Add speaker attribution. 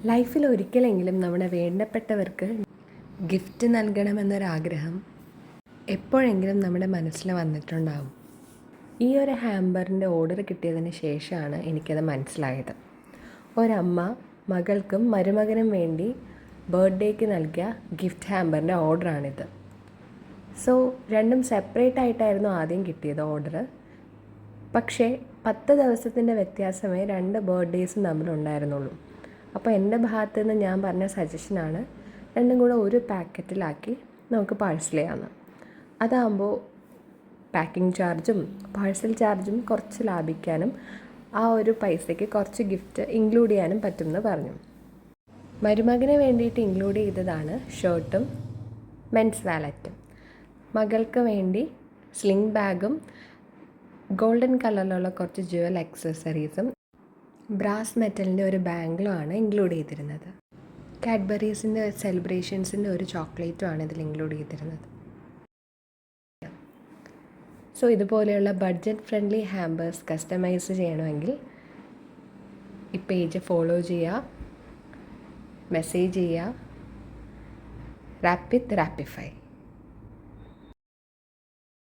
Speaker 1: ലൈഫിൽ ഒരിക്കലെങ്കിലും നമ്മുടെ വേണ്ടപ്പെട്ടവർക്ക് ഗിഫ്റ്റ് നൽകണമെന്നൊരാഗ്രഹം എപ്പോഴെങ്കിലും നമ്മുടെ മനസ്സിൽ വന്നിട്ടുണ്ടാവും. ഈ ഒരു ഹാമ്പറിൻ്റെ ഓർഡർ കിട്ടിയതിന് ശേഷമാണ് എനിക്കത് മനസ്സിലായത്. ഒരമ്മ മകൾക്കും മരുമകനും വേണ്ടി ബർത്ത്ഡേക്ക് നൽകിയ ഗിഫ്റ്റ് ഹാമ്പറിൻ്റെ ഓർഡറാണിത്. രണ്ടും സെപ്പറേറ്റ് ആയിട്ടായിരുന്നു ആദ്യം കിട്ടിയത് ഓർഡർ. പക്ഷേ 10 ദിവസത്തിൻ്റെ വ്യത്യാസമേ 2 ബർത്ത്ഡേയ്സും തമ്മിലുണ്ടായിരുന്നുള്ളൂ. അപ്പോൾ എൻ്റെ ഭാഗത്തു നിന്ന് ഞാൻ പറഞ്ഞ സജഷനാണ് രണ്ടും കൂടെ ഒരു പാക്കറ്റിലാക്കി നമുക്ക് പാഴ്സൽ ചെയ്യാമെന്ന്. അതാകുമ്പോൾ പാക്കിംഗ് ചാർജും പാഴ്സൽ ചാർജും കുറച്ച് ലാഭിക്കാനും ആ ഒരു പൈസയ്ക്ക് കുറച്ച് ഗിഫ്റ്റ് ഇൻക്ലൂഡ് ചെയ്യാനും പറ്റുമെന്ന് പറഞ്ഞു. മരുമകന് വേണ്ടിയിട്ട് ഇൻക്ലൂഡ് ചെയ്തതാണ് ഷർട്ടും മെൻസ് വാലറ്റും. മകൾക്ക് വേണ്ടി സ്ലിംഗ് ബാഗും ഗോൾഡൻ കളറിലുള്ള കുറച്ച് ജുവൽ ആക്സസറീസും ബ്രാസ് മെറ്റലിൻ്റെ ഒരു ബാംഗിളുമാണ് ഇൻക്ലൂഡ് ചെയ്തിരുന്നത്. കാഡ്ബറീസിൻ്റെ സെലിബ്രേഷൻസിൻ്റെ ഒരു ചോക്ലേറ്റുമാണ് ഇതിൽ ഇൻക്ലൂഡ് ചെയ്തിരുന്നത്. ഇതുപോലെയുള്ള ബഡ്ജറ്റ് ഫ്രണ്ട്ലി ഹാമ്പേഴ്സ് കസ്റ്റമൈസ് ചെയ്യണമെങ്കിൽ ഈ പേജ് ഫോളോ ചെയ്യുക, മെസ്സേജ് ചെയ്യുക, റാപ്പ് വിത്ത് റാപ്പിഫൈ.